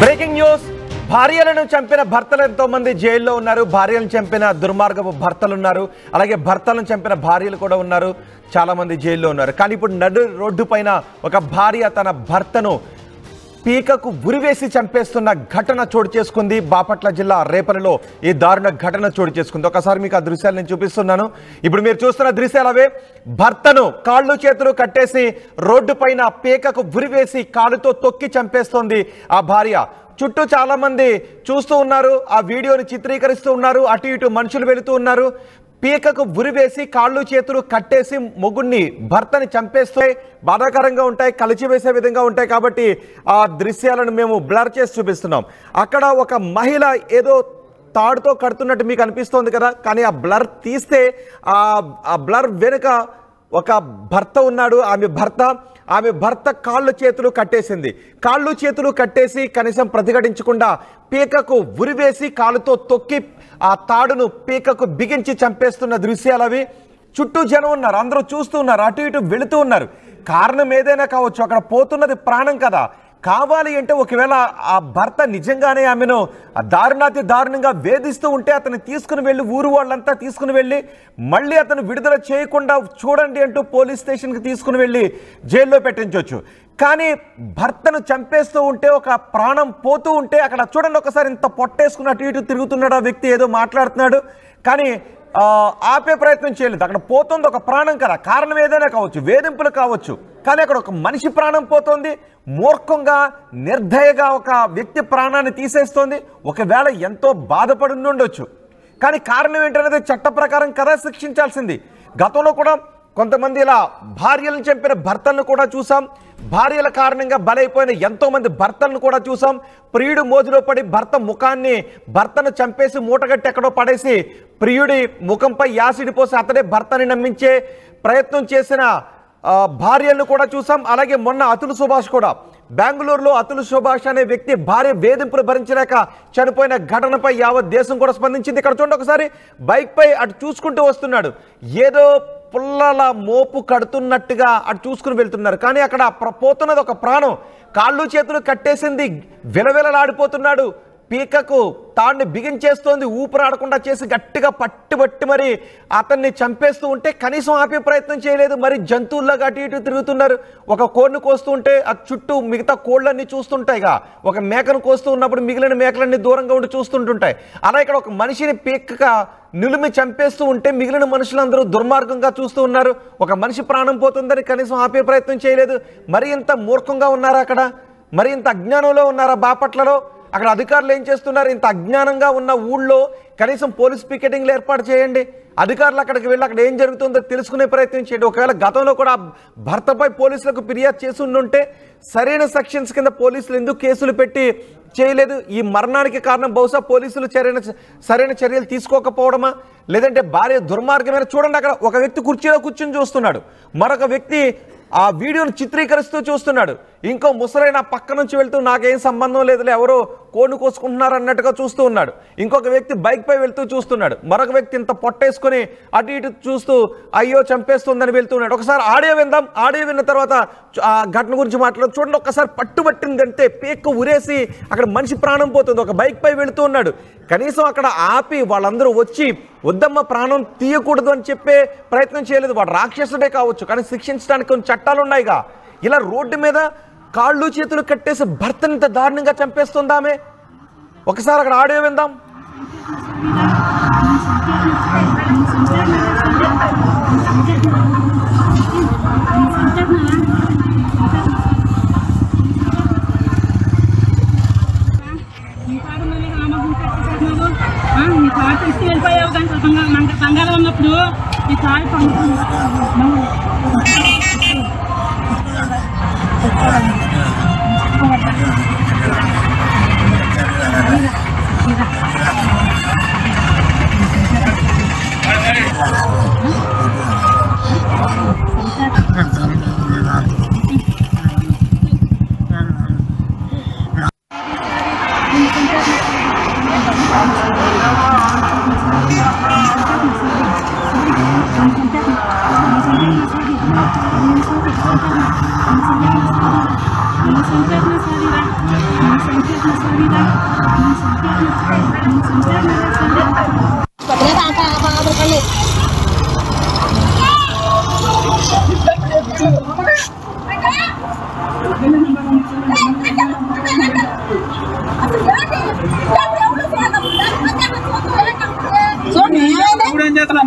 Breaking news భార్యలను చంపిన భర్తలు ఎంతో మంది జైల్లో ఉన్నారు. భార్యలను చంపిన దుర్మార్గపు భర్తలు ఉన్నారు. అలాగే భర్తలను చంపిన భార్యలు కూడా ఉన్నారు. చాలా మంది జైల్లో ఉన్నారు. కానీ ఇప్పుడు నడు రోడ్డు పైన ఒక భార్య తన భర్తను పీకకు ఉరివేసి చంపేస్తున్న ఘటన చోటు చేసుకుంది. బాపట్ల జిల్లా రేపల్లిలో ఈ దారుణ ఘటన చోటు చేసుకుంది. ఒకసారి మీకు ఆ దృశ్యాలు నేను చూపిస్తున్నాను. ఇప్పుడు మీరు చూస్తున్న దృశ్యాలు అవే. భర్తను కాళ్ళు చేతులు కట్టేసి రోడ్డు పైన పీకకు ఉరివేసి కాలుతో తొక్కి చంపేస్తోంది ఆ భార్య. చుట్టూ చాలా మంది చూస్తూ ఉన్నారు. ఆ వీడియోని చిత్రీకరిస్తూ ఉన్నారు. అటు ఇటు మనుషులు వెళుతూ ఉన్నారు. పీకకు ఉరివేసి కాళ్ళు చేతులు కట్టేసి మొగుడిని భర్తని చంపేస్తే బాధాకరంగా ఉంటాయి, కలిచివేసే విధంగా ఉంటాయి. కాబట్టి ఆ దృశ్యాలను మేము బ్లర్ చేసి చూపిస్తున్నాం. అక్కడ ఒక మహిళ ఏదో తాడుతో కడుతున్నట్టు మీకు అనిపిస్తోంది కదా, కానీ ఆ బ్లర్ తీస్తే ఆ బ్లర్ వెనుక ఒక భర్త ఉన్నాడు. ఆమె భర్త కాళ్ళు చేతులు కట్టేసింది. కాళ్ళు చేతులు కట్టేసి కనీసం ప్రతిఘటించకుండా పీకకు ఉరివేసి కాలుతో తొక్కి ఆ తాడును పీకకు బిగించి చంపేస్తున్న దృశ్యాలు అవి. చుట్టూ జనం ఉన్నారు, అందరూ చూస్తూ ఉన్నారు, అటు ఇటు వెళుతూ ఉన్నారు. కారణం ఏదైనా కావచ్చు, అక్కడ పోతున్నది ప్రాణం కదా. కావాలి అంటే ఒకవేళ ఆ భర్త నిజంగానే ఆమెను దారుణాతి దారుణంగా వేధిస్తూ ఉంటే అతను తీసుకుని వెళ్ళి ఊరు వాళ్ళంతా తీసుకుని వెళ్ళి మళ్ళీ అతను విడుదల చేయకుండా చూడండి అంటూ పోలీస్ స్టేషన్కి తీసుకుని వెళ్ళి జైల్లో పెట్టించవచ్చు. కానీ భర్తను చంపేస్తూ ఉంటే, ఒక ప్రాణం పోతూ ఉంటే అక్కడ చూడండి, ఒకసారి ఇంత పొట్టేసుకుని అటు ఇటు తిరుగుతున్నాడు ఆ వ్యక్తి, ఏదో మాట్లాడుతున్నాడు, కానీ ఆపే ప్రయత్నం చేయలేదు. అక్కడ పోతుంది ఒక ప్రాణం కదా. కారణం ఏదైనా కావచ్చు, వేధింపులు కావచ్చు, కానీ అక్కడ ఒక మనిషి ప్రాణం పోతుంది. మూర్ఖంగా నిర్దయగా ఒక వ్యక్తి ప్రాణాన్ని తీసేస్తోంది. ఒకవేళ ఎంతో బాధపడి ఉండొచ్చు, కానీ కారణం ఏంటనేది చట్ట ప్రకారం కదా శిక్షించాల్సింది. గతంలో కూడా కొంతమంది ఇలా భార్యలను చంపిన భర్తలను కూడా చూసాం. భార్యల కారణంగా బలైపోయిన ఎంతో మంది భర్తలను కూడా చూసాం. ప్రియుడు మోజులో పడి భర్తను చంపేసి మూటగట్టి ఎక్కడో పడేసి ప్రియుడి ముఖంపై యాసిడ్ పోసి అతడే భర్తని నమ్మించే ప్రయత్నం చేసిన భార్యలను కూడా చూసాం. అలాగే మొన్న అతుల్ సుభాష్ కూడా, బెంగళూరులో అతుల్ సుభాష్ అనే వ్యక్తి భార్య వేధింపులు భరించలేక చనిపోయిన ఘటనపై యావత్ దేశం కూడా స్పందించింది. ఇక్కడ చూడండి, ఒకసారి బైక్ పై అటు చూసుకుంటూ వస్తున్నాడు, ఏదో పుల్లల మోపు కడుతున్నట్టుగా అటు చూసుకుని వెళ్తున్నారు. కానీ అక్కడ పోతున్నది ఒక ప్రాణం. కాళ్ళు చేతులు కట్టేసింది, విలవిలలాడిపోతున్నాడు. పీకకు తాడిని బిగించేస్తోంది, ఊపిరాడకుండా చేసి గట్టిగా పట్టుబట్టి మరి అతన్ని చంపేస్తూ ఉంటే కనీసం ఆపే ప్రయత్నం చేయలేదు. మరి జంతువుల్లాగా అటు ఇటు తిరుగుతున్నారు. ఒక కోడిని కోస్తూ ఉంటే ఆ చుట్టూ మిగతా కోళ్ళన్నీ చూస్తుంటాయిగా. ఒక మేకను కోస్తూ ఉన్నప్పుడు మిగిలిన మేకలన్నీ దూరంగా ఉండి చూస్తుంటుంటాయి. అలా ఇక్కడ ఒక మనిషిని పీకగా నిలుమి చంపేస్తూ ఉంటే మిగిలిన మనుషులందరూ దుర్మార్గంగా చూస్తూ ఉన్నారు. ఒక మనిషి ప్రాణం పోతుందని కనీసం ఆపే ప్రయత్నం చేయలేదు. మరి ఇంత మూర్ఖంగా ఉన్నారా అక్కడ? మరి ఇంత అజ్ఞానంలో ఉన్నారా బాపట్లలో? అక్కడ అధికారులు ఏం చేస్తున్నారు? ఇంత అజ్ఞానంగా ఉన్న ఊళ్ళో కనీసం పోలీస్ పికెటింగ్లు ఏర్పాటు చేయండి. అధికారులు అక్కడికి వెళ్ళి అక్కడ ఏం జరుగుతుందో తెలుసుకునే ప్రయత్నం చేయండి. ఒకవేళ గతంలో కూడా భర్తపై పోలీసులకు ఫిర్యాదు చేసి ఉండుంటే సరైన సెక్షన్స్ కింద పోలీసులు ఎందుకు కేసులు పెట్టి చేయలేదు? ఈ మరణానికి కారణం బహుశా పోలీసులు సరైన చర్యలు తీసుకోకపోవడమా, లేదంటే భార్య దుర్మార్గమైన? చూడండి, అక్కడ ఒక వ్యక్తి కుర్చీలో కూర్చుని చూస్తున్నాడు, మరొక వ్యక్తి ఆ వీడియోను చిత్రీకరిస్తూ చూస్తున్నాడు. ఇంకో ముసలైన పక్క నుంచి వెళ్తూ నాకేం సంబంధం లేదులే, ఎవరో కోడిని కోసుకుంటున్నారు అన్నట్టుగా చూస్తూ ఉన్నాడు. ఇంకొక వ్యక్తి బైక్ పై వెళ్తూ చూస్తున్నాడు. మరొక వ్యక్తి ఇంత పొట్టేసుకొని అటు ఇటు చూస్తూ అయ్యో చంపేస్తుందని వెళ్తున్నాడు. ఒకసారి ఆడియో విందాం. ఆడియో విన్న తర్వాత ఆ ఘటన గురించి మాట్లాడు. చూడండి, ఒక్కసారి పట్టుబట్టిందంటే పీక్కు ఉరేసి అక్కడ మనిషి ప్రాణం పోతుంది. ఒక బైక్ పై వెళుతూ ఉన్నాడు. కనీసం అక్కడ ఆపి వాళ్ళందరూ వచ్చి వద్దమ్మ ప్రాణం తీయకూడదు అని చెప్పే ప్రయత్నం చేయలేదు. వాడు రాక్షసుడే కావచ్చు, కానీ శిక్షించడానికి కొన్ని చట్టాలు ఉన్నాయిగా. ఇలా రోడ్డు మీద కాళ్ళు చేతులు కట్టేసి భర్తని ఇంత దారుణంగా చంపేస్తుందామే. ఒకసారి అక్కడ ఆడియో విందాం. నీ తాడు తీసుకు వెళ్ళిపోయావు, కానీ బంగారం ఉన్నప్పుడు నీ తాడు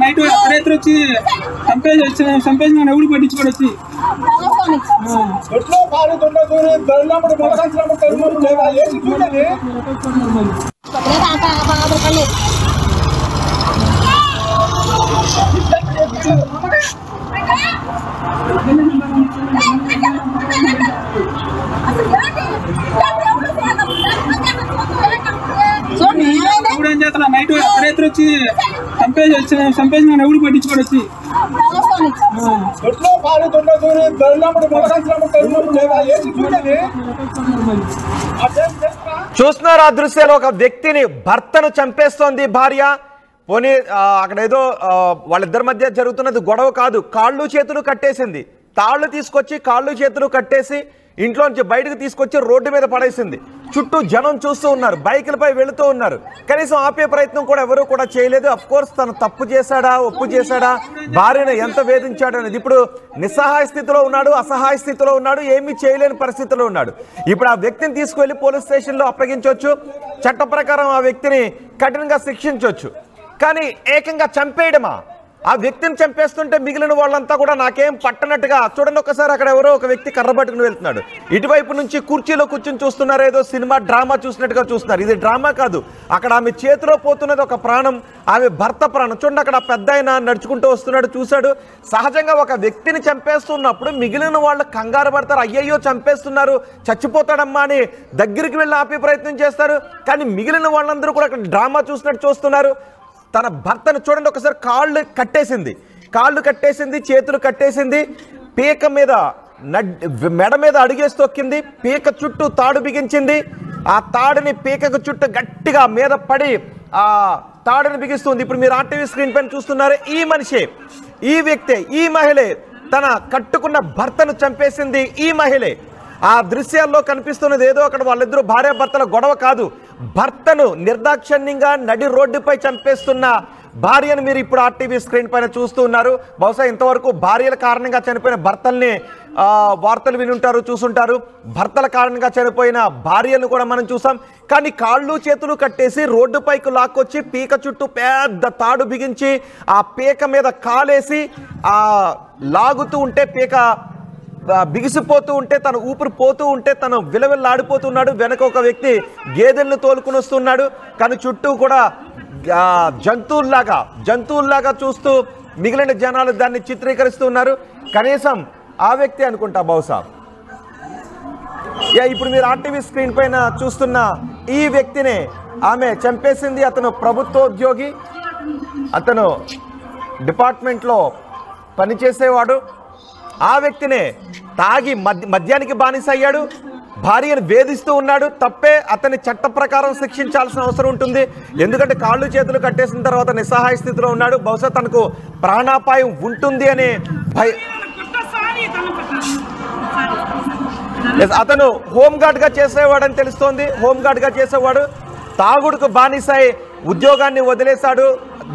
నైట్ రైతులు వచ్చి చంపేసి ఎవడు పట్టించుకోడు వచ్చి ఏం చేస్తున్నా నైట్ రైతులు వచ్చి చంపేసి ఎవడు పట్టించుకోడు వచ్చి చూస్తున్నారు ఆ దృశ్యాలు. ఒక వ్యక్తిని భర్తను చంపేస్తోంది భార్య. పోనీ అక్కడ ఏదో వాళ్ళిద్దరి మధ్య జరుగుతున్నది గొడవ కాదు, కాళ్ళు చేతులు కట్టేసింది. తాళ్ళు తీసుకొచ్చి కాళ్ళు చేతులు కట్టేసి ఇంట్లో నుంచి బయటకు తీసుకొచ్చి రోడ్డు మీద పడేసింది. చుట్టూ జనం చూస్తూ ఉన్నారు, బైకులపై వెళుతూ ఉన్నారు. కనీసం ఆపే ప్రయత్నం కూడా ఎవరూ కూడా చేయలేదు. అఫ్ కోర్స్ తను తప్పు చేశాడా, ఒప్పు చేశాడా, భార్యను ఎంత వేధించాడు అనేది ఇప్పుడు నిస్సహాయ స్థితిలో ఉన్నాడు, అసహాయ స్థితిలో ఉన్నాడు, ఏమీ చేయలేని పరిస్థితిలో ఉన్నాడు. ఇప్పుడు ఆ వ్యక్తిని తీసుకువెళ్ళి పోలీస్ స్టేషన్లో అప్పగించవచ్చు, చట్ట ప్రకారం ఆ వ్యక్తిని కఠినంగా శిక్షించవచ్చు. కానీ ఏకంగా చంపేయడమా? ఆ వ్యక్తిని చంపేస్తుంటే మిగిలిన వాళ్ళంతా కూడా నాకేం పట్టనట్టుగా చూడండి. ఒకసారి అక్కడ ఎవరో ఒక వ్యక్తి కర్ర పట్టుకుని వెళ్తున్నాడు, ఇటువైపు నుంచి కుర్చీలో కూర్చుని చూస్తున్నారు, ఏదో సినిమా డ్రామా చూసినట్టుగా చూస్తున్నారు. ఇది డ్రామా కాదు, అక్కడ ఆమె చేతిలో పోతున్నది ఒక ప్రాణం, ఆమె భర్త ప్రాణం. చూడండి అక్కడ పెద్ద ఆయన నడుచుకుంటూ వస్తున్నాడు, చూశాడు. సహజంగా ఒక వ్యక్తిని చంపేస్తున్నప్పుడు మిగిలిన వాళ్ళు కంగారు పడతారు, అయ్యయ్యో చంపేస్తున్నారు, చచ్చిపోతాడమ్మా అని దగ్గరికి వెళ్ళి ఆపే ప్రయత్నం చేస్తారు. కానీ మిగిలిన వాళ్ళందరూ కూడా అక్కడ డ్రామా చూసినట్టు చూస్తున్నారు. తన భర్తను చూడండి ఒకసారి, కాళ్ళు కట్టేసింది, చేతులు కట్టేసింది, పీక మీద మెడ మీద అడిగేసి తొక్కింది, పీక చుట్టూ తాడు బిగించింది. ఆ తాడుని పీకకు చుట్టూ గట్టిగా మీద పడి ఆ తాడుని బిగిస్తుంది. ఇప్పుడు మీరు ఆర్టీవీ స్క్రీన్ పైన చూస్తున్నారు, ఈ మనిషే, ఈ వ్యక్తే, ఈ మహిళే తన కట్టుకున్న భర్తను చంపేసింది. ఈ మహిళే. ఆ దృశ్యాల్లో కనిపిస్తున్నది ఏదో అక్కడ వాళ్ళిద్దరూ భార్యాభర్తల గొడవ కాదు, భర్తను నిర్దాక్షిణ్యంగా నడి రోడ్డుపై చంపేస్తున్న భార్యను మీరు ఇప్పుడు ఆర్టీవీ స్క్రీన్ పైన చూస్తూ ఉన్నారు. బహుశా ఇంతవరకు భార్యల కారణంగా చనిపోయిన భర్తల్ని వార్తలు వినుంటారు, చూసుంటారు. భర్తల కారణంగా చనిపోయిన భార్యను కూడా మనం చూసాం. కానీ కాళ్ళు చేతులు కట్టేసి రోడ్డుపైకి లాక్కొచ్చి పీక చుట్టూ పెద్ద తాడు బిగించి ఆ పీక మీద కాలేసి ఆ లాగుతూ ఉంటే, పీక బిగిసిపోతూ ఉంటే, తను ఊపిరి పోతూ ఉంటే తను విలవిల్లాడిపోతున్నాడు. వెనక ఒక వ్యక్తి గేదెలను తోలుకుని వస్తున్నాడు. కానీ చుట్టూ కూడా జంతువుల్లాగా చూస్తూ మిగిలిన జనాలు దాన్ని చిత్రీకరిస్తూ ఉన్నారు. కనీసం ఆ వ్యక్తి అనుకుంటా బహుశా. ఇప్పుడు మీరు ఆర్టీవీ స్క్రీన్ పైన చూస్తున్న ఈ వ్యక్తినే ఆమె చంపేసింది. అతను ప్రభుత్వోద్యోగి, అతను డిపార్ట్మెంట్లో పనిచేసేవాడు. ఆ వ్యక్తినే తాగి మద్యానికి బానిస అయ్యాడు, భార్యను వేధిస్తూ ఉన్నాడు. తప్పే, అతని చట్ట ప్రకారం శిక్షించాల్సిన అవసరం ఉంటుంది. ఎందుకంటే కాళ్ళు చేతులు కట్టేసిన తర్వాత నిస్సహాయ స్థితిలో ఉన్నాడు. బహుశా తనకు ప్రాణాపాయం ఉంటుంది అనే అతను హోంగార్డ్గా చేసేవాడని తెలుస్తోంది. హోంగార్డ్గా చేసేవాడు, తాగుడుకు బానిసై ఉద్యోగాన్ని వదిలేశాడు.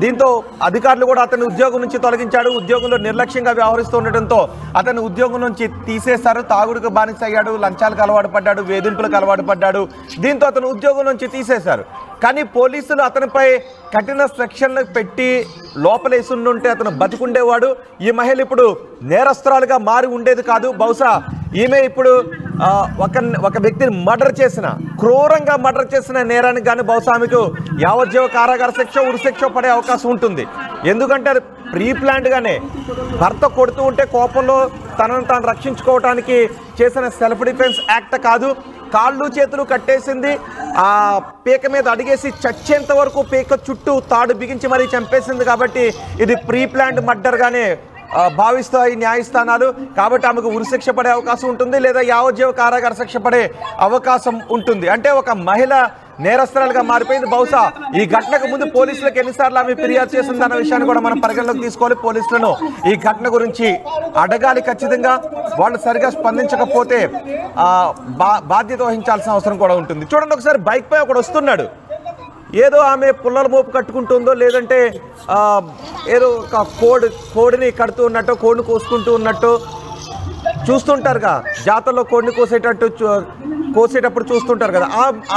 దీంతో అధికారులు కూడా అతని ఉద్యోగం నుంచి తొలగించాడు. ఉద్యోగంలో నిర్లక్ష్యంగా వ్యవహరిస్తూ ఉండటంతో అతని ఉద్యోగం నుంచి తీసేశారు. తాగుడుకు బానిస అయ్యాడు, లంచాలకు అలవాటు పడ్డాడు, వేధింపులకు అలవాటు పడ్డాడు. దీంతో అతను ఉద్యోగం నుంచి తీసేశారు. కానీ పోలీసులు అతనిపై కఠిన సెక్షన్లు పెట్టి లోపలేసుండుంటే అతను బతికుండేవాడు. ఈ మహిళ ఇప్పుడు నేరస్తురాలుగా మారి ఉండేది కాదు. బహుశా ఈమె ఇప్పుడు ఒక వ్యక్తిని క్రూరంగా మర్డర్ చేసిన నేరానికి కానీ బహుశా ఆమెకు యావజ్జీవ కారాగార శిక్ష, ఉరిశిక్ష పడే అవకాశం ఉంటుంది. ఎందుకంటే అది ప్రీ ప్లాన్డ్గానే భర్త కొడుతూ ఉంటే కోపంలో తనను తాను రక్షించుకోవడానికి చేసిన సెల్ఫ్ డిఫెన్స్ యాక్ట్ కాదు. కాళ్ళు చేతులు కట్టేసింది, ఆ పీక మీద అడిగేసి చచ్చేంత వరకు పీక చుట్టూ తాడు బిగించి మరీ చంపేసింది. కాబట్టి ఇది ప్రీ ప్లాన్డ్ మర్డర్గానే భావిస్తాయి న్యాయస్థానాలు. కాబట్టి ఆమెకు ఉరిశిక్ష పడే అవకాశం ఉంటుంది, లేదా యావజ్జీవ కారాగార శిక్ష పడే అవకాశం ఉంటుంది. అంటే ఒక మహిళ నేరస్తురాలుగా మారిపోయింది. బహుశా ఈ ఘటనకు ముందు పోలీసులకు ఎన్నిసార్లు ఆమె ఫిర్యాదు చేసిందన్న విషయాన్ని కూడా మనం పరిగణలోకి తీసుకోవాలి. పోలీసులను ఈ ఘటన గురించి అడగాలి ఖచ్చితంగా. వాళ్ళు సరిగా స్పందించకపోతే బాధ్యత వహించాల్సిన అవసరం కూడా ఉంటుంది. చూడండి ఒకసారి బైక్ పై ఒకడు వస్తున్నాడు. ఏదో ఆమె పుల్లల మోపు కట్టుకుంటుందో లేదంటే ఏదో ఒక కోడిని కడుతూ ఉన్నట్టు, కోడిని కోసుకుంటూ ఉన్నట్టు చూస్తుంటారుగా, జాతరలో కోడిని కోసేటప్పుడు చూస్తుంటారు కదా,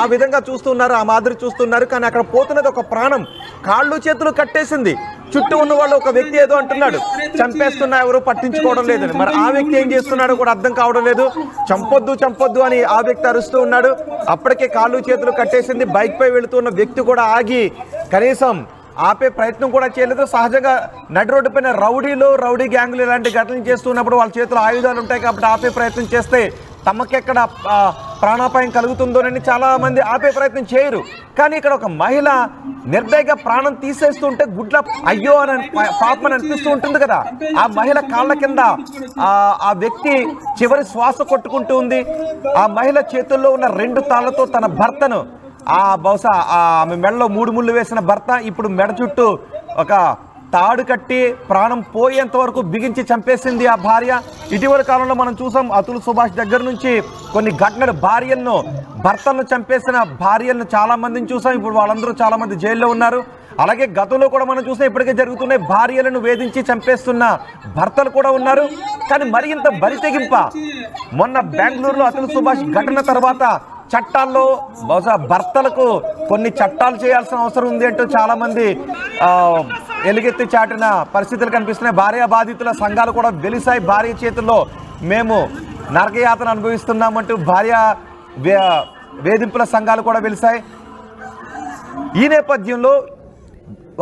ఆ విధంగా చూస్తున్నారు, ఆ మాదిరి చూస్తున్నారు. కానీ అక్కడ పోతున్నది ఒక ప్రాణం. కాళ్ళు చేతులు కట్టేసింది. చుట్టూ ఉన్న వాళ్ళు ఒక వ్యక్తి ఏదో అంటున్నాడు, చంపేస్తున్నా ఎవరు పట్టించుకోవడం లేదని. మరి ఆ వ్యక్తి ఏం చేస్తున్నాడో కూడా అర్థం కావడం లేదు. చంపొద్దు అని ఆ వ్యక్తి అరుస్తూ ఉన్నాడు. అప్పటికే కాళ్ళు చేతులు కట్టేసింది. బైక్ పై వెళుతున్న వ్యక్తి కూడా ఆగి కనీసం ఆపే ప్రయత్నం కూడా చేయలేదు. సహజంగా నడి రోడ్డు పైన రౌడీ గ్యాంగులు ఇలాంటి ఘటనలు చేస్తున్నప్పుడు వాళ్ళ చేతులు ఆయుధాలు ఉంటాయి కాబట్టి ఆపే ప్రయత్నం చేస్తే తమకెక్కడ ప్రాణాపాయం కలుగుతుందోనని చాలా మంది ఆపే ప్రయత్నం చేయరు. కానీ ఇక్కడ ఒక మహిళ నిర్దయగా ప్రాణం తీసేస్తుంటే గుడ్ల అయ్యో అని పాపమని అనిపిస్తూ ఉంటుంది కదా. ఆ మహిళ కాళ్ళ కింద ఆ వ్యక్తి చివరి శ్వాస కొట్టుకుంటూ ఉంది. ఆ మహిళ చేతుల్లో ఉన్న 2 తాళ్లతో తన భర్తను, బహుశా ఆమె మెడలో 3 ముళ్ళు వేసిన భర్త ఇప్పుడు మెడ చుట్టూ ఒక తాడు కట్టి ప్రాణం పోయేంత వరకు బిగించి చంపేసింది ఆ భార్య. ఇటీవల కాలంలో మనం చూసాం అతుల్ సుభాష్ దగ్గర నుంచి కొన్ని ఘటనలు, భర్తలను చంపేసిన భార్యలను చాలా మందిని చూసాం. ఇప్పుడు వాళ్ళందరూ చాలా మంది జైల్లో ఉన్నారు. అలాగే గతంలో కూడా మనం చూస్తే ఇప్పటికే జరుగుతున్నాయి, భార్యలను వేధించి చంపేస్తున్న భర్తలు కూడా ఉన్నారు. కానీ మరి ఇంత బరితెగింప మొన్న బెంగళూరులో అతుల్ సుభాష్ ఘటన తర్వాత చట్టాల్లో బహుశా భర్తలకు కొన్ని చట్టాలు చేయాల్సిన అవసరం ఉంది అంటూ చాలా మంది ఎలుగెత్తి చాటిన పరిస్థితులు కనిపిస్తున్నాయి. భార్య బాధితుల సంఘాలు కూడా వెలిసాయి. భార్య చేతుల్లో మేము నరకయాతన అనుభవిస్తున్నామంటూ భార్య వేధింపుల సంఘాలు కూడా వెలిసాయి. ఈ నేపథ్యంలో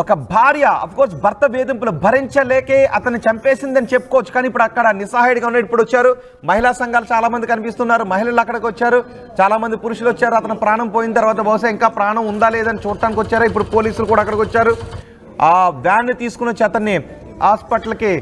ఒక భార్య అఫ్కోర్స్ భర్త వేధింపులు భరించలేకే అతన్ని చంపేసిందని చెప్పుకోవచ్చు. కానీ ఇప్పుడు అక్కడ నిస్సహాయుడిగా ఉన్నాడు. ఇప్పుడు వచ్చారు మహిళా సంఘాలు చాలా మంది కనిపిస్తున్నారు. మహిళలు అక్కడికి వచ్చారు, చాలా మంది పురుషులు వచ్చారు. అతను ప్రాణం పోయిన తర్వాత బహుశా ఇంకా ప్రాణం ఉందా లేదని చూడటానికి వచ్చారు. ఇప్పుడు పోలీసులు కూడా అక్కడికి వచ్చారు. ఆ వ్యాన్ని తీసుకుని వచ్చి అతన్ని హాస్పిటల్కి,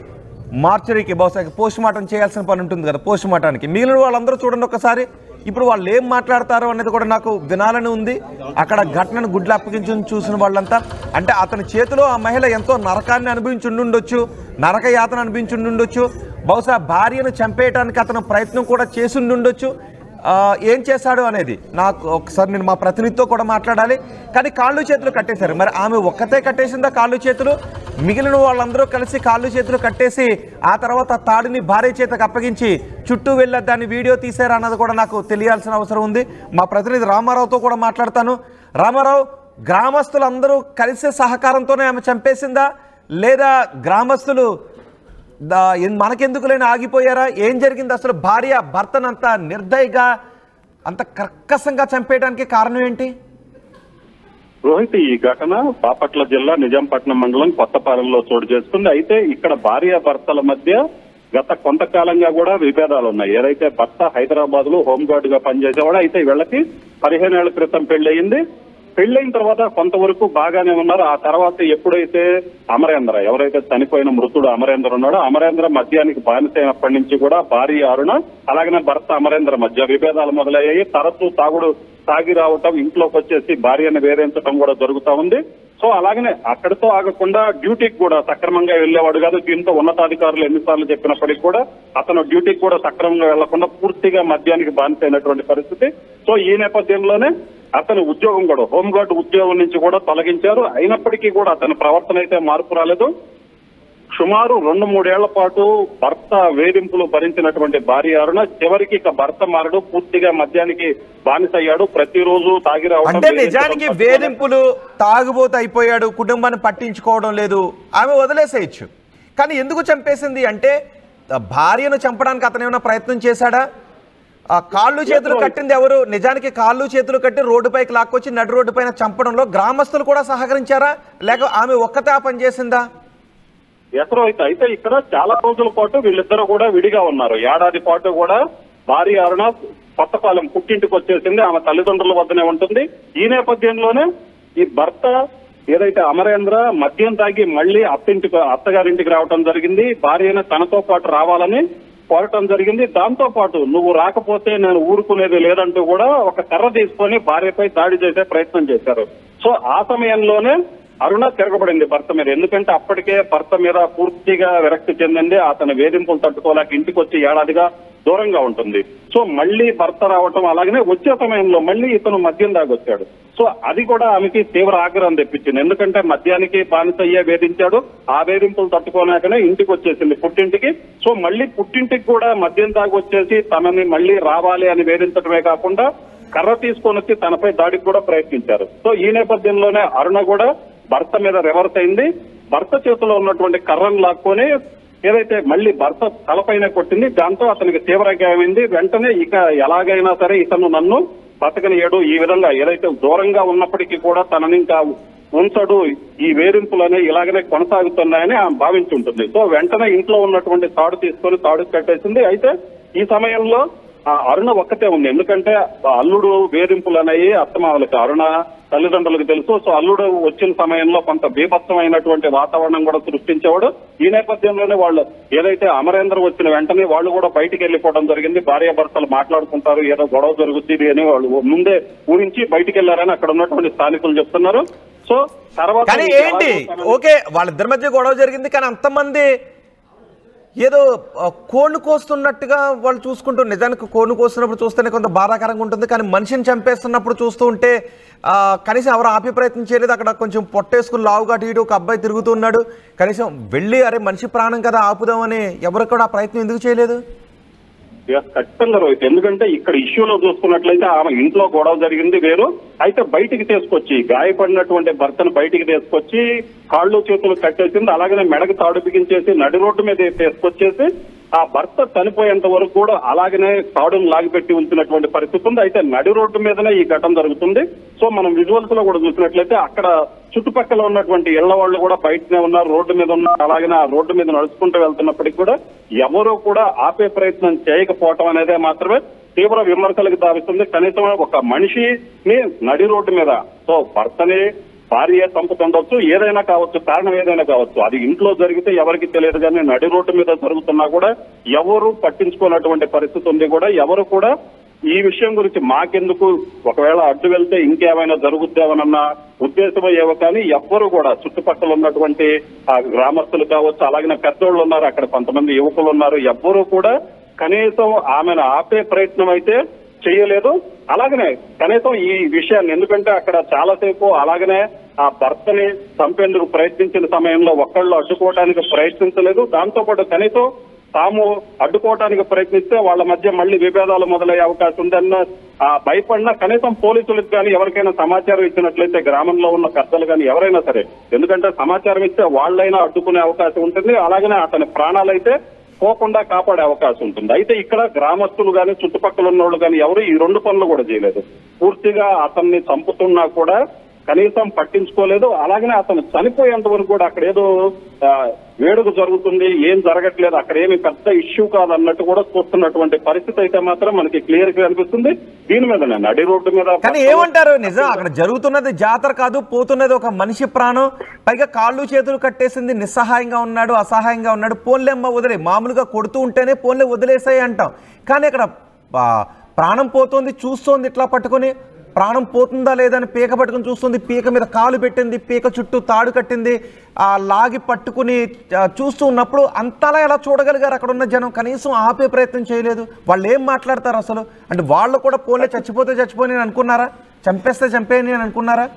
మార్చరీకి, బహుశా పోస్ట్ మార్టం చేయాల్సిన పని ఉంటుంది కదా, పోస్ట్ మార్టానికి. మిగిలిన వాళ్ళందరూ చూడండి ఒకసారి. ఇప్పుడు వాళ్ళు ఏం మాట్లాడతారో అనేది కూడా నాకు వినాలని ఉంది. అక్కడ ఘటనను గుడ్లు అప్పగించి చూసిన వాళ్ళంతా, అంటే అతని చేతిలో ఆ మహిళ ఎంతో నరకాన్ని అనుభవించుండొచ్చు, నరక యాతన అనుభవించుండొచ్చు. బహుశా భార్యను చంపేయడానికి అతను ప్రయత్నం కూడా చేసుండొచ్చు. ఏం చేశాడు అనేది నాకు ఒకసారి నేను మా ప్రతినిధితో కూడా మాట్లాడాలి. కానీ కాళ్ళు చేతులు కట్టేశారు. మరి ఆమె ఒక్కతే కట్టేసిందా కాళ్ళు చేతులు? మిగిలిన వాళ్ళందరూ కలిసి కాళ్ళు చేతులు కట్టేసి ఆ తర్వాత తాడిని భార్య చేతకు అప్పగించి చుట్టూ వెళ్ళి దాన్ని వీడియో తీశారు అన్నది కూడా నాకు తెలియాల్సిన అవసరం ఉంది. మా ప్రతినిధి రామారావుతో కూడా మాట్లాడతాను. రామారావు, గ్రామస్తులందరూ కలిసే సహకారంతోనే ఆమె చంపేసిందా లేదా గ్రామస్తులు మనకెందుకు లేని ఆగిపోయారా? ఏం జరిగింది అసలు? భార్య భర్తనంత నిర్దయగా అంత కర్కశంగా చంపేయడానికి కారణం ఏంటి? రోహిత్, ఈ ఘటన బాపట్ల జిల్లా నిజాంపట్నం మండలం కొత్తపాలెంలో చోటు చేసుకుంది. అయితే ఇక్కడ భార్య భర్తల మధ్య గత కొంతకాలంగా కూడా విభేదాలు ఉన్నాయి. ఏదైతే భర్త హైదరాబాద్ లో హోంగార్డ్ గా పనిచేసేవాడు, అయితే వీళ్ళకి 15 ఏళ్ల క్రితం పెళ్లయింది. పెళ్లైన తర్వాత కొంతవరకు బాగానే ఉన్నారు. ఆ తర్వాత ఎప్పుడైతే అమరేంద్ర, ఎవరైతే చనిపోయిన మృతుడు అమరేంద్ర ఉన్నాడో, అమరేంద్ర మద్యానికి బానిసైనప్పటి నుంచి కూడా భార్య అరుణ అలాగనే భర్త అమరేంద్ర మధ్య విభేదాలు మొదలయ్యాయి. తరచూ తాగి రావటం, ఇంట్లోకి వచ్చేసి భార్యను వేధించడం కూడా జరుగుతా ఉంది. సో అలాగనే అక్కడితో ఆగకుండా డ్యూటీకి కూడా సక్రమంగా వెళ్లేవాడు కాదు. దీంతో ఉన్నతాధికారులు ఎన్నిసార్లు చెప్పినప్పటికీ కూడా అతను డ్యూటీకి కూడా సక్రమంగా వెళ్లకుండా పూర్తిగా మద్యానికి బానిసైనటువంటి పరిస్థితి. సో ఈ నేపథ్యంలోనే అతని ఉద్యోగం కూడా, హోంగార్డ్ ఉద్యోగం నుంచి కూడా తొలగించారు. అయినప్పటికీ కూడా అతని ప్రవర్తన అయితే మార్పు రాలేదు. సుమారు 2-3 ఏళ్ల పాటు భర్త వేధింపులు భరించినటువంటి భార్య అరుణ చివరికి ఇక భర్త మారడు, పూర్తిగా మద్యానికి బానిసయ్యాడు. ప్రతిరోజు తాగి రావడం. అంటే నిజానికి వేధింపులు, తాగుబోతు అయిపోయాడు, కుటుంబాన్ని పట్టించుకోవడం లేదు, ఆమె వదిలేసేయచ్చు. కానీ ఎందుకు చంపేసింది అంటే భార్యను చంపడానికి అతను ఏమైనా ప్రయత్నం చేశాడా? కాళ్ళు చేతులు కట్టింది ఎవరు? నిజానికి కాళ్ళు చేతులు కట్టి రోడ్డుపైకి లాక్కొచ్చి నడి రోడ్డు పైన చంపడంలో గ్రామస్తులు కూడా సహకరించారా లేక ఆమె ఒక్కతే ఆ పని చేసిందా? ఎసరో అయితే ఇక్కడ చాలా రోజుల పాటు వీళ్ళిద్దరూ కూడా విడిగా ఉన్నారు. ఏడాది పాటు కూడా భార్య అరుణ కొత్తపాలెం పుట్టింటికి వచ్చేసింది, ఆమె తల్లిదండ్రుల వద్దనే ఉంటుంది. ఈ నేపథ్యంలోనే ఈ భర్త ఏదైతే అమరేంద్ర మద్యం తాగి మళ్లీ అత్తగారింటికి రావడం జరిగింది. భార్యను తనతో పాటు రావాలని కోరటం జరిగింది. దాంతో పాటు నువ్వు రాకపోతే నేను ఊరుకునేది లేదంటూ కూడా ఒక కర్ర తీసుకొని భార్యపై దాడి చేసే ప్రయత్నం చేశారు. సో ఆ సమయంలోనే అరుణ తిరగబడింది భర్త మీద. ఎందుకంటే అప్పటికే భర్త మీద పూర్తిగా విరక్తి చెందింది. అతని వేధింపులు తట్టుకోలేక ఇంటికి వచ్చి ఏడాదిగా దూరంగా ఉంటుంది. సో మళ్ళీ భర్త రావటం, అలాగనే వచ్చే సమయంలో మళ్ళీ ఇతను మద్యం దాగొచ్చాడు. సో అది కూడా ఆమెకి తీవ్ర ఆగ్రహం తెప్పించింది. ఎందుకంటే మద్యానికి బానిసయ్యే వేధించాడు. ఆ వేధింపులు తట్టుకోలేకనే ఇంటికి వచ్చేసింది పుట్టింటికి. సో మళ్ళీ పుట్టింటికి కూడా మద్యం దాగొచ్చేసి తనని మళ్ళీ రావాలి అని వేధించడమే కాకుండా కర్ర తీసుకొని వచ్చి తనపై దాడికి కూడా ప్రయత్నించారు. సో ఈ నేపథ్యంలోనే అరుణ కూడా భర్త మీద రివర్స్ అయింది. భర్త చేతిలో ఉన్నటువంటి కర్రను లాక్కొని ఏదైతే మళ్ళీ భర్త తలపైన కొట్టింది. దాంతో అతనికి తీవ్ర గాయమైంది. వెంటనే ఇక ఎలాగైనా సరే ఇతను నన్ను బతకనియడు, ఈ విధంగా ఏదైతే దూరంగా ఉన్నప్పటికీ కూడా తనని ఇంకా ఉంచడు, ఈ వేధింపులనే ఇలాగనే కొనసాగుతున్నాయని ఆమె భావించుంటుంది. సో వెంటనే ఇంట్లో ఉన్నటువంటి తాడు తీసుకొని తాడు కట్టేసింది. అయితే ఈ సమయంలో అరుణ ఒక్కతే ఉంది. ఎందుకంటే అల్లుడు వేధింపులు అనేవి అత్తమావలకి, అరుణ తల్లిదండ్రులకు తెలుసు. సో అల్లుడు వచ్చిన సమయంలో కొంత బీభత్సమైనటువంటి వాతావరణం కూడా సృష్టించేవాడు. ఈ నేపథ్యంలోనే వాళ్ళు ఏదైతే అమరేంద్ర వచ్చిన వెంటనే వాళ్ళు కూడా బయటికి వెళ్ళిపోవడం జరిగింది. భార్యాభర్తలు మాట్లాడుకుంటారు, ఏదో గొడవ జరుగుతుంది అని వాళ్ళు ముందే ఊహించి బయటికి వెళ్లారని అక్కడ ఉన్నటువంటి స్థానికులు చెప్తున్నారు. సో తర్వాత ఏంటి ఓకే వాళ్ళిద్దరి మధ్య గొడవ జరిగింది, కానీ అంతమంది ఏదో కోళ్లు కోస్తున్నట్టుగా వాళ్ళు చూసుకుంటూ, నిజానికి కోళ్లు కోస్తున్నప్పుడు చూస్తేనే కొంత బాధాకరంగా ఉంటుంది, కానీ మనిషిని చంపేస్తున్నప్పుడు చూస్తూ ఉంటే కనీసం ఎవరు ఆపే ప్రయత్నం చేయలేదు. అక్కడ కొంచెం పొట్టేసుకుని లావుగా అటు ఇటు ఒక అబ్బాయి తిరుగుతూ ఉన్నాడు. కనీసం వెళ్ళి అరే మనిషి ప్రాణం కదా ఆపుదామని ఎవరు కూడా ఆ ప్రయత్నం ఎందుకు చేయలేదు? ఖచ్చితంగా రోహిత్, ఎందుకంటే ఇక్కడ ఇష్యూలో చూసుకున్నట్లయితే ఆమె ఇంట్లో గొడవ జరిగింది వేరు. అయితే బయటికి తీసుకొచ్చి గాయపడినటువంటి భర్తను బయటికి తీసుకొచ్చి కాళ్ళు చేతులు కట్టేసింది. అలాగనే మెడకు తాడు బిగించేసి నడి రోడ్డు మీద తీసుకొచ్చేసి ఆ భర్త చనిపోయేంత వరకు కూడా అలాగనే తాడును లాగిపెట్టి ఉంచినటువంటి పరిస్థితి ఉంది. అయితే నడి రోడ్డు మీదనే ఈ ఘటన జరుగుతుంది. సో మనం విజువల్స్ లో కూడా చూసినట్లయితే అక్కడ చుట్టుపక్కల ఉన్నటువంటి ఇళ్ల వాళ్ళు కూడా బయటనే ఉన్నారు, రోడ్డు మీద ఉన్నారు. అలాగనే ఆ రోడ్డు మీద నడుచుకుంటూ వెళ్తున్నప్పటికీ కూడా ఎవరూ కూడా ఆపే ప్రయత్నం చేయకపోవటం అనేదే మాత్రమే తీవ్ర విమర్శలకు దావిస్తుంది. కనీసం ఒక మనిషిని నడి రోడ్డు మీద, సో భర్తని భార్య చంపుతుండొచ్చు, ఏదైనా కావచ్చు, కారణం ఏదైనా కావచ్చు, అది ఇంట్లో జరిగితే ఎవరికి తెలియదు. కానీ నడి రోడ్డు మీద జరుగుతున్నా కూడా ఎవరు పట్టించుకున్నటువంటి పరిస్థితి ఉంది. కూడా ఎవరు కూడా ఈ విషయం గురించి మాకెందుకు, ఒకవేళ అడ్డు వెళ్తే ఇంకేమైనా జరుగుద్దామనన్న ఉద్దేశమో ఏవో, కానీ ఎవ్వరు కూడా చుట్టుపక్కల ఉన్నటువంటి ఆ గ్రామస్తులు కావచ్చు, అలాగే పెద్దోళ్ళు ఉన్నారు, అక్కడ కొంతమంది యువకులు ఉన్నారు, ఎవ్వరూ కూడా కనీసం ఆమెను ఆపే ప్రయత్నం అయితే చేయలేదు. అలాగనే కనీసం ఈ విషయాన్ని, ఎందుకంటే అక్కడ చాలాసేపు అలాగనే ఆ భర్తని చంపేందుకు ప్రయత్నించిన సమయంలో ఒక్కళ్ళు అడ్డుకోవడానికి ప్రయత్నించలేదు. దాంతో పాటు కనీసం తాము అడ్డుకోవడానికి ప్రయత్నిస్తే వాళ్ళ మధ్య మళ్ళీ విభేదాలు మొదలయ్యే అవకాశం ఉందన్న భయపడినా కనీసం పోలీసులకు కానీ ఎవరికైనా సమాచారం ఇచ్చినట్లయితే, గ్రామంలో ఉన్న పెద్దలు కానీ ఎవరైనా సరే, ఎందుకంటే సమాచారం ఇస్తే వాళ్ళైనా అడ్డుకునే అవకాశం ఉంటుంది. అలాగనే అతని ప్రాణాలైతే పోకుండా కాపాడే అవకాశం ఉంటుంది. అయితే ఇక్కడ గ్రామస్తులు కానీ చుట్టుపక్కల ఉన్న వాళ్ళు కానీ ఎవరు ఈ రెండు పనులు కూడా చేయలేదు. పూర్తిగా అతన్ని చంపుతున్నా కూడా కనీసం పట్టించుకోలేదు. అలాగనే అతను చనిపోయేంత వరకు కూడా అక్కడ ఏదో వేడుక జరుగుతుంది, ఏం జరగట్లేదు, అక్కడ ఏమి పెద్ద ఇష్యూ కాదన్నట్టు కూడా చూస్తున్నటువంటి పరిస్థితి అయితే మాత్రం మనకి క్లియర్ గా అనిపిస్తుంది. దీని మీద నడి రోడ్డు మీద కానీ ఏమంటారు, నిజం అక్కడ జరుగుతున్నది జాతర కాదు, పోతున్నది ఒక మనిషి ప్రాణం, పైగా కాళ్ళు చేతులు కట్టేసింది, నిస్సహాయంగా ఉన్నాడు, అసహాయంగా ఉన్నాడు, పోన్లేమ్మ వదిలే, మామూలుగా కొడుతూ ఉంటేనే పోన్లే వదిలేసాయి అంటాం. కానీ అక్కడ ప్రాణం పోతుంది, చూస్తోంది, ఇట్లా పట్టుకొని ప్రాణం పోతుందా లేదని పీక పట్టుకుని చూస్తుంది, పీక మీద కాలు పెట్టింది, పీక చుట్టూ తాడు కట్టింది, లాగి పట్టుకుని చూస్తూ ఉన్నప్పుడు అంతలా ఎలా చూడగలిగారు అక్కడ ఉన్న జనం? కనీసం ఆపే ప్రయత్నం చేయలేదు. వాళ్ళు ఏం మాట్లాడతారు అసలు? అంటే వాళ్ళు కూడా పోలే చచ్చిపోతే చచ్చిపోయి అనుకున్నారా, చంపేస్తే చంపేయని అని అనుకున్నారా?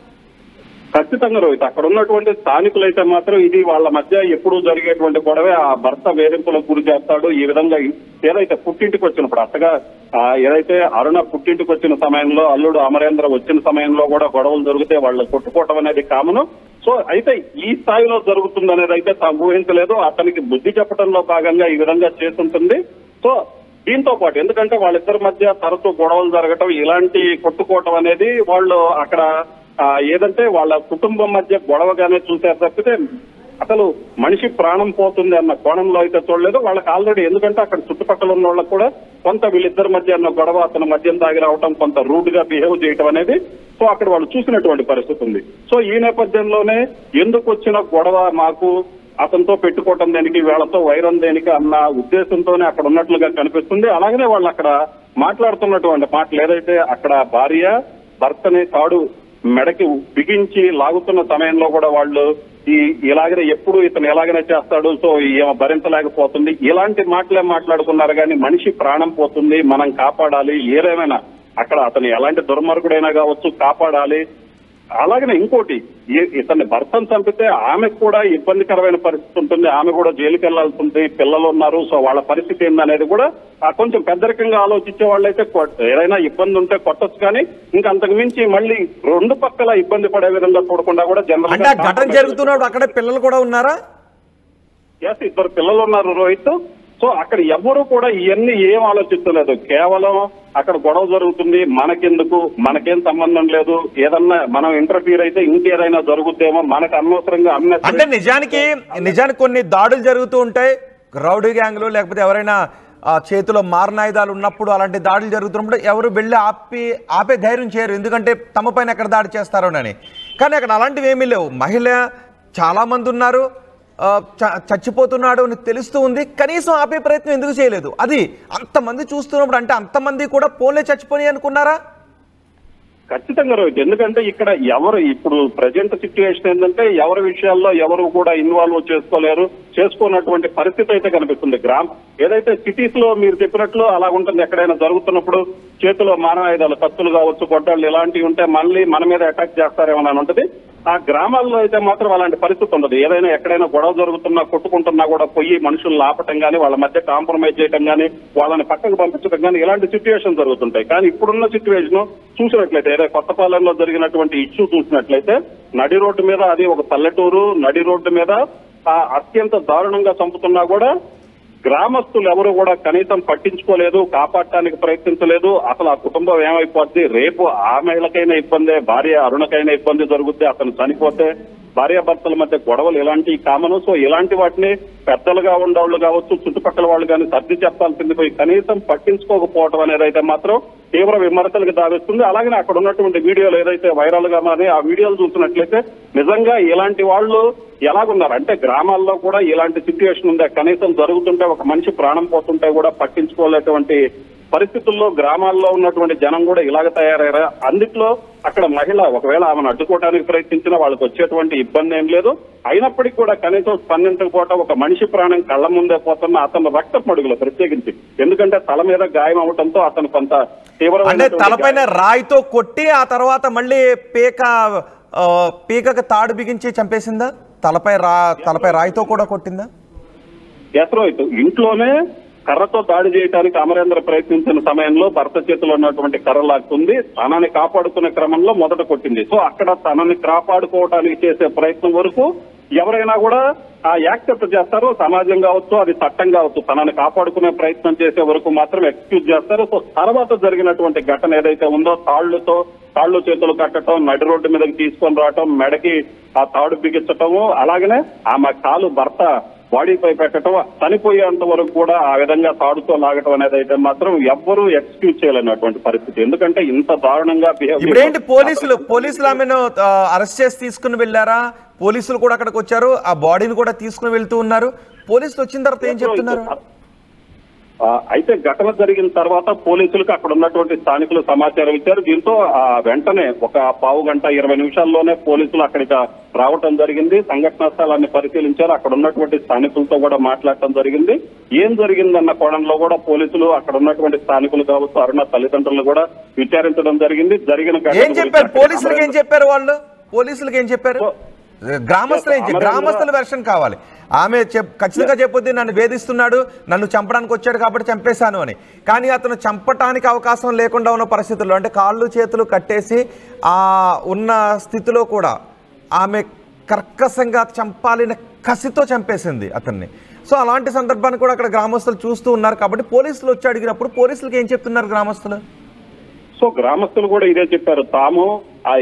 ఖచ్చితంగా రోహిత్, అక్కడ ఉన్నటువంటి స్థానికులైతే మాత్రం ఇది వాళ్ళ మధ్య ఎప్పుడు జరిగేటువంటి గొడవే. ఆ భర్త వేధింపులకు గురి చేస్తాడు. ఈ విధంగా ఏదైతే పుట్టింటికి వచ్చినప్పుడు అత్తగా ఏదైతే అరుణ పుట్టింటికి వచ్చిన సమయంలో, అల్లుడు అమరేంద్ర వచ్చిన సమయంలో కూడా గొడవలు జరిగితే వాళ్ళు కొట్టుకోవటం అనేది కామను. సో అయితే ఈ స్థాయిలో జరుగుతుంది అనేది అయితే తాము ఊహించలేదు. అతనికి బుద్ధి చెప్పడంలో భాగంగా ఈ విధంగా చేస్తుంటుంది. సో దీంతో పాటు ఎందుకంటే వాళ్ళిద్దరి మధ్య తరచూ గొడవలు జరగటం, ఇలాంటి కొట్టుకోవటం అనేది వాళ్ళు అక్కడ ఏదంటే వాళ్ళ కుటుంబం మధ్య గొడవగానే చూశారు తప్పితే అసలు మనిషి ప్రాణం పోతుంది అన్న కోణంలో అయితే చూడలేదు. వాళ్ళకి ఆల్రెడీ, ఎందుకంటే అక్కడ చుట్టుపక్కల ఉన్న వాళ్ళకి కూడా కొంత వీళ్ళిద్దరి మధ్య అన్న గొడవ, అతను మద్యం తాగి రావటం, కొంత రూడ్ గా బిహేవ్ చేయటం అనేది సో అక్కడ వాళ్ళు చూసినటువంటి పరిస్థితి ఉంది. సో ఈ నేపథ్యంలోనే ఎందుకు వచ్చిన గొడవ మాకు, అతనితో పెట్టుకోవటం దేనికి, వీళ్ళతో వైరం దేనికి అన్న ఉద్దేశంతోనే అక్కడ ఉన్నట్లుగా కనిపిస్తుంది. అలాగనే వాళ్ళు అక్కడ మాట్లాడుతున్నటువంటి మాటలు ఏదైతే అక్కడ భార్య భర్తని తాడు మెడకి బిగించి లాగుతున్న సమయంలో కూడా వాళ్ళు ఇలాగనే ఎప్పుడు ఇతను ఎలాగనే చేస్తాడు, సో ఈమె భరించలేకపోతుంది, ఇలాంటి మాటలే మాట్లాడుకున్నారు. కానీ మనిషి ప్రాణం పోతుంది, మనం కాపాడాలి, ఏదేమైనా అక్కడ అతను ఎలాంటి దుర్మార్గుడైనా కావచ్చు కాపాడాలి. అలాగనే ఇంకోటి, ఇతన్ని భర్తను చంపితే ఆమెకు కూడా ఇబ్బందికరమైన పరిస్థితి ఉంటుంది, ఆమె కూడా జైలుకి వెళ్లాల్సి ఉంటుంది, పిల్లలు ఉన్నారు, సో వాళ్ళ పరిస్థితి ఏందనేది కూడా కొంచెం పెద్దరికంగా ఆలోచించే వాళ్ళైతే ఏదైనా ఇబ్బంది ఉంటే కొట్టచ్చు. కానీ ఇంకా అంతకు మించి మళ్ళీ రెండు పక్కల ఇబ్బంది పడే విధంగా చూడకుండా కూడా జనరల్ ఘటన జరుగుతున్నప్పుడు అక్కడ పిల్లలు కూడా ఉన్నారా? ఎస్, 2 పిల్లలు ఉన్నారు రోహిత్. సో అక్కడ ఎవరు కూడా ఇవన్నీ ఏం ఆలోచిస్తలేదు, కేవలం అక్కడ గొడవ జరుగుతుంది, మనకెందుకు, మనకేం సంబంధం లేదు, ఏదన్నా మనం ఇంటర్ఫీర్ అయితే ఇంకేదైనా జరుగుద్దేమో, మనకు అనవసరంగా అంటే నిజానికి కొన్ని దాడులు జరుగుతూ ఉంటాయి, రౌడీ గ్యాంగ్లు లేకపోతే ఎవరైనా చేతిలో మారణాయుధాలు ఉన్నప్పుడు అలాంటి దాడులు జరుగుతున్నప్పుడు ఎవరు వెళ్ళి ఆపే ధైర్యం చేయరు, ఎందుకంటే తమ పైన ఎక్కడ దాడి చేస్తారోనని. కానీ అక్కడ అలాంటివి ఏమీ లేవు. మహిళ చాలా మంది ఉన్నారు, చచ్చిపోతున్నాడు అని తెలుస్తూ ఉంది, కనీసం ఆపే ప్రయత్నం ఎందుకు చేయలేదు? అది అంతమంది చూస్తున్నప్పుడు అంటే అంతమంది కూడా పోలే చచ్చిపోయి అనుకున్నారా? ఖచ్చితంగా రోహిత్, ఎందుకంటే ఇక్కడ ఎవరు ఇప్పుడు ప్రజెంట్ సిచ్యువేషన్ ఏంటంటే ఎవరి విషయాల్లో ఎవరు కూడా ఇన్వాల్వ్ చేసుకున్నటువంటి పరిస్థితి అయితే కనిపిస్తుంది. ఏదైతే సిటీస్ లో మీరు చెప్పినట్లు అలా ఉంటుంది, ఎక్కడైనా జరుగుతున్నప్పుడు చేతిలో మారణాయుధాలు, కత్తులు కావచ్చు, గొడ్డళ్ళు ఇలాంటివి ఉంటే మళ్ళీ మన మీద అటాక్ చేస్తారేమో అని ఉంటుంది. ఆ గ్రామాల్లో అయితే మాత్రం అలాంటి పరిస్థితి ఉండదు. ఏదైనా ఎక్కడైనా గొడవ జరుగుతున్నా, కొట్టుకుంటున్నా కూడా పోయి మనుషులను ఆపటం కానీ, వాళ్ళ మధ్య కాంప్రమైజ్ చేయడం కానీ, వాళ్ళని పక్కకు పంపించడం కానీ ఇలాంటి సిచ్యువేషన్ జరుగుతుంటాయి. కానీ ఇప్పుడున్న సిచ్యువేషన్ చూసినట్లయితే, ఏదైతే కొత్తపాలెంలో జరిగినటువంటి ఇష్యూ చూసినట్లయితే, నడి రోడ్డు మీద, అది ఒక పల్లెటూరు నడి రోడ్డు మీద అత్యంత దారుణంగా చంపుతున్నా కూడా గ్రామస్తులు ఎవరు కూడా కనీసం పట్టించుకోలేదు, కాపాడటానికి ప్రయత్నించలేదు. అసలు ఆ కుటుంబం ఏమైపోద్ది, రేపు ఆ మహిళకైనా ఇబ్బందే, భార్య అరుణకైనా ఇబ్బంది జరుగుద్ది, అతను చనిపోతే భార్యాభర్తల మధ్య గొడవలు ఇలాంటి కామను. సో ఇలాంటి వాటిని పెద్దలుగా ఉండేవాళ్ళు కావచ్చు, చుట్టుపక్కల వాళ్ళు కానీ సర్ది చెప్పాల్సింది పోయి కనీసం పట్టించుకోకపోవడం అనేది అయితే మాత్రం తీవ్ర విమర్శలకు దావిస్తుంది. అలాగే అక్కడ ఉన్నటువంటి వీడియోలు ఏదైతే వైరల్ గా మరి ఆ వీడియోలు చూసినట్లయితే నిజంగా ఇలాంటి వాళ్ళు ఎలాగున్నారు అంటే, గ్రామాల్లో కూడా ఇలాంటి సిచ్యువేషన్ ఉందా, కనీసం జరుగుతుంటే ఒక మనిషి ప్రాణం పోతుంటే కూడా పట్టించుకోలేటువంటి పరిస్థితుల్లో గ్రామాల్లో ఉన్నటువంటి జనం కూడా ఇలాగ తయారయ్యారా. అందుట్లో అక్కడ మహిళ ఒకవేళ ఆమెను అడ్డుకోవడానికి ప్రయత్నించినా వాళ్ళకి వచ్చేటువంటి ఇబ్బంది ఏం లేదు. అయినప్పటికీ కూడా కనీసం స్పందించకపోవటం, ఒక మనిషి ప్రాణం కళ్ల ముందే పోతున్న అతను రక్తపు మడుగులు ప్రత్యేకించి, ఎందుకంటే తల మీద గాయం అవడంతో అతను కొంత తీవ్రమైన తలపైన రాయితో కొట్టి ఆ తర్వాత మళ్ళీ పీకకు తాడు బిగించి చంపేసిందా? తలపై రాయితో కూడా కొట్టిందా? ఎసరోహిత్ ఇంట్లోనే కర్రతో దాడి చేయడానికి అమరేంద్ర ప్రయత్నించిన సమయంలో భర్త చేతిలో ఉన్నటువంటి కర్ర లాక్కుంది, తనని కాపాడుకునే క్రమంలో మొదట కొట్టింది. సో అక్కడ తనని కాపాడుకోవడానికి చేసే ప్రయత్నం వరకు ఎవరైనా కూడా యాక్సెప్ట్ చేస్తారు, సమాజం కావచ్చు, అది చట్టం కావచ్చు. తనని కాపాడుకునే ప్రయత్నం చేసే వరకు మాత్రం ఎక్స్క్యూజ్ చేస్తారు. సో తర్వాత జరిగినటువంటి ఘటన ఏదైతే ఉందో, కాళ్ళు చేతులు కట్టడం, నడి రోడ్డు మీదకి తీసుకొని రావటం, మెడకి ఆ తాడు బిగించటము, అలాగనే ఆమె కాలు భర్త బాడీపై పెట్టడం, చనిపోయేంత వరకు కూడా ఆ విధంగా తాడుతో లాగటం అనేది అయితే మాత్రం ఎవ్వరూ ఎక్స్క్యూజ్ చేయలేనటువంటి పరిస్థితి. ఎందుకంటే ఇంత దారుణంగా ఇప్పుడేంటి పోలీసులు ఆమెను అరెస్ట్ చేసి తీసుకుని వెళ్ళారా? పోలీసులు కూడా అక్కడికి వచ్చారు, ఆ బాడీని కూడా తీసుకుని వెళ్తూ ఉన్నారు. పోలీసులు వచ్చిన తర్వాత ఏం చెప్తున్నారు? అయితే ఘటన జరిగిన తర్వాత పోలీసులకు అక్కడ ఉన్నటువంటి స్థానికులు సమాచారం ఇచ్చారు. దీంతో వెంటనే ఒక పావు గంట 20 నిమిషాల్లోనే పోలీసులు అక్కడికి రావటం జరిగింది. సంఘటనా స్థలాన్ని పరిశీలించారు, అక్కడ ఉన్నటువంటి స్థానికులతో కూడా మాట్లాడటం జరిగింది. ఏం జరిగిందన్న కోణంలో కూడా పోలీసులు అక్కడ ఉన్నటువంటి స్థానికులు కావచ్చు, అరుణ తల్లిదండ్రులు కూడా విచారించడం జరిగింది. ఏం చెప్పారు పోలీసులకు? ఏం చెప్పారు గ్రామస్తుల వెర్షన్ కావాలి. ఆమె ఖచ్చితంగా చెప్పొద్ది, నన్ను వేధిస్తున్నాడు, నన్ను చంపడానికి వచ్చాడు కాబట్టి చంపేశాను అని. కానీ అతను చంపటానికి అవకాశం లేకుండా ఉన్న పరిస్థితుల్లో, అంటే కాళ్ళు చేతులు కట్టేసి ఉన్న స్థితిలో కూడా ఆమె కర్కశంగా చంపాలని కసితో చంపేసింది అతన్ని. సో అలాంటి సందర్భాన్ని కూడా అక్కడ గ్రామస్తులు చూస్తూ ఉన్నారు. కాబట్టి పోలీసులు వచ్చి అడిగినప్పుడు పోలీసులకు ఏం చెప్తున్నారు గ్రామస్తులు? సో గ్రామస్తులు కూడా ఇదే చెప్పారు. తాము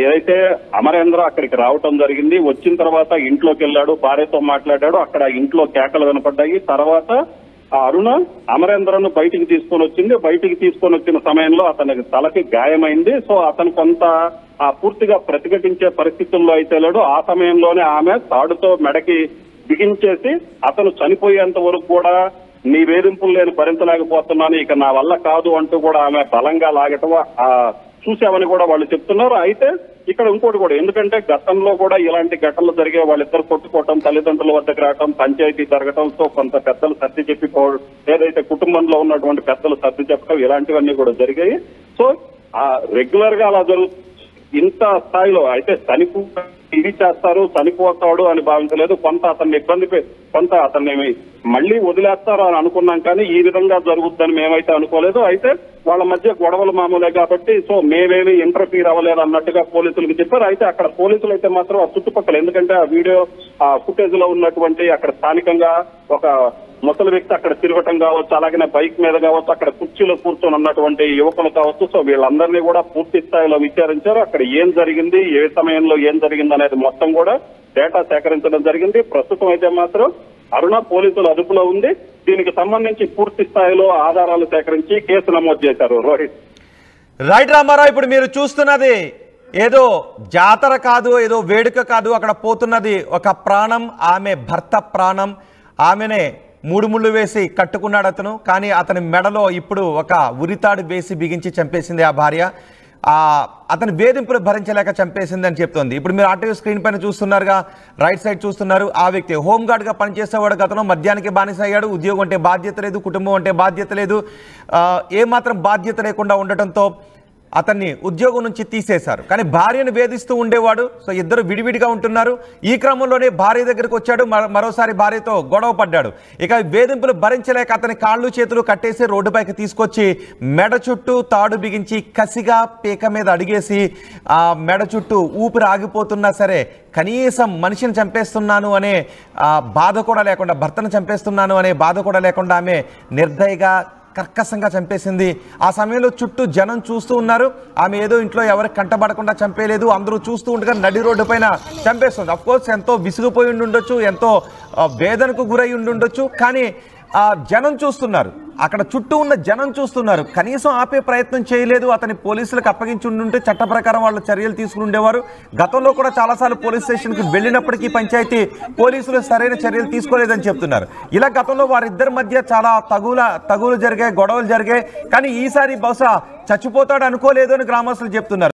ఏదైతే అమరేంద్ర అక్కడికి రావటం జరిగింది, వచ్చిన తర్వాత ఇంట్లోకి వెళ్ళాడు, భార్యతో మాట్లాడాడు, అక్కడ ఇంట్లో కేకలు వినపడ్డాయి. తర్వాత అరుణ అమరేంద్రను బయటికి తీసుకొని వచ్చింది. బయటికి తీసుకొని వచ్చిన సమయంలో అతనికి తలకి గాయమైంది. సో అతను కొంత పూర్తిగా ప్రతిఘటించే పరిస్థితుల్లో అయితే లేడు. ఆ సమయంలోనే ఆమె తాడుతో మెడకి బిగించేసి అతను చనిపోయేంత వరకు కూడా నీ వేధింపులు నేను భరించలేకపోతున్నాను, ఇక నా వల్ల కాదు అంటూ కూడా ఆమె బలంగా లాగటం చూసామని కూడా వాళ్ళు చెప్తున్నారు. అయితే ఇక్కడ ఇంకోటి కూడా, ఎందుకంటే గతంలో కూడా ఇలాంటి ఘటనలు జరిగే, వాళ్ళిద్దరు కొట్టుకోవటం, తల్లిదండ్రుల వద్దకు రావటం, పంచాయతీ జరగటంతో కొంత పెద్దలు సర్ది చెప్పిపోవడం, ఏదైతే కుటుంబంలో ఉన్నటువంటి పెద్దలు సర్ది చెప్పడం, ఇలాంటివన్నీ కూడా జరిగాయి. సో రెగ్యులర్ గా అలా ఇంత స్థాయిలో అయితే ఇది చేస్తారు, చనిపోతాడు అని భావించలేదు. కొంత అతన్ని మళ్ళీ వదిలేస్తారు అని అనుకున్నాం, కానీ ఈ విధంగా జరుగుద్దని మేమైతే అనుకోలేదు. అయితే వాళ్ళ మధ్య గొడవలు మామూలే కాబట్టి సో మేమేమి ఇంటర్ఫీర్ అవ్వలేదు అన్నట్టుగా పోలీసులకు చెప్పారు. అయితే అక్కడ పోలీసులు అయితే మాత్రం ఆ చుట్టుపక్కల, ఎందుకంటే ఆ వీడియో ఆ ఫుటేజ్ లో ఉన్నటువంటి అక్కడ స్థానికంగా ఒక ముసలి వ్యక్తి అక్కడ తిరగటం కావచ్చు, అలాగే బైక్ మీద కావచ్చు, అక్కడ కుర్చీలో కూర్చొని ఉన్నటువంటి యువకులు కావచ్చు, సో వీళ్ళందరినీ కూడా పూర్తి స్థాయిలో విచారించారు. అక్కడ ఏం జరిగింది, ఏ సమయంలో ఏం జరిగింది అనేది మొత్తం కూడా డేటా సేకరించడం జరిగింది. ప్రస్తుతం అయితే మాత్రం అరుణ పోలీసుల అదుపులో ఉంది. దీనికి సంబంధించి పూర్తి స్థాయిలో ఆధారాలు సేకరించి కేసు నమోదు చేశారు. రోహిత్. రైట్ రామారావు, ఇప్పుడు మీరు చూస్తున్నది ఏదో జాతర కాదు, ఏదో వేడుక కాదు, అక్కడ పోతున్నది ఒక ప్రాణం, ఆమె భర్త ప్రాణం. ఆమెనే 3 ముళ్ళు వేసి కట్టుకున్నాడు అతను, కానీ అతని మెడలో ఇప్పుడు ఒక ఉరితాడు వేసి బిగించి చంపేసింది ఆ భార్య. అతని వేధింపులు భరించలేక చంపేసింది అని చెప్తోంది. ఇప్పుడు మీరు ఆర్టీవీ స్క్రీన్ పైన చూస్తున్నారుగా, రైట్ సైడ్ చూస్తున్నారు. ఆ వ్యక్తి హోంగార్డ్గా పనిచేసేవాడు, గతంలో మద్యానికి బానిస అయ్యాడు. ఉద్యోగం అంటే బాధ్యత లేదు, కుటుంబం అంటే బాధ్యత లేదు, ఏమాత్రం బాధ్యత లేకుండా ఉండటంతో అతన్ని ఉద్యోగం నుంచి తీసేశారు. కానీ భార్యను వేధిస్తూ ఉండేవాడు. సో ఇద్దరు విడివిడిగా ఉంటున్నారు. ఈ క్రమంలోనే భార్య దగ్గరికి వచ్చాడు, మరోసారి భార్యతో గొడవ పడ్డాడు. ఇక వేధింపులు భరించలేక అతని కాళ్ళు చేతులు కట్టేసి రోడ్డుపైకి తీసుకొచ్చి మెడ చుట్టూ తాడు బిగించి కసిగా పీక మీద అడిగేసి ఆ మెడ చుట్టూ ఊపిరి ఆగిపోతున్నా సరే కనీసం మనిషిని చంపేస్తున్నాను అనే బాధ కూడా లేకుండా, భర్తను చంపేస్తున్నాను అనే బాధ కూడా లేకుండా ఆమె నిర్దయగా కర్కశంగా చంపేసింది. ఆ సమయంలో చుట్టూ జనం చూస్తూ ఉన్నారు. ఆమె ఏదో ఇంట్లో ఎవరికి కంటబడకుండా చంపేయలేదు, అందరూ చూస్తూ ఉండగా నడి రోడ్డు పైన చంపేస్తుంది. అఫ్కోర్స్ ఎంతో విసిగిపోయి ఉండొచ్చు, ఎంతో వేదనకు గురై ఉండొచ్చు, కానీ జనం చూస్తున్నారు, అక్కడ చుట్టూ ఉన్న జనం చూస్తున్నారు. కనీసం ఆపే ప్రయత్నం చేయలేదు. అతని పోలీసులకు అప్పగించి ఉండుంటే చట్ట ప్రకారం వాళ్ళు చర్యలు తీసుకుని ఉండేవారు. గతంలో కూడా చాలాసార్లు పోలీస్ స్టేషన్కి వెళ్ళినప్పటికీ పంచాయతీ పోలీసులు సరైన చర్యలు తీసుకోలేదని చెప్తున్నారు. ఇలా గతంలో వారిద్దరి మధ్య చాలా తగులు జరిగాయి, గొడవలు జరిగాయి. కానీ ఈసారి బహుశా చచ్చిపోతాడు అనుకోలేదు అని గ్రామస్తులు చెప్తున్నారు.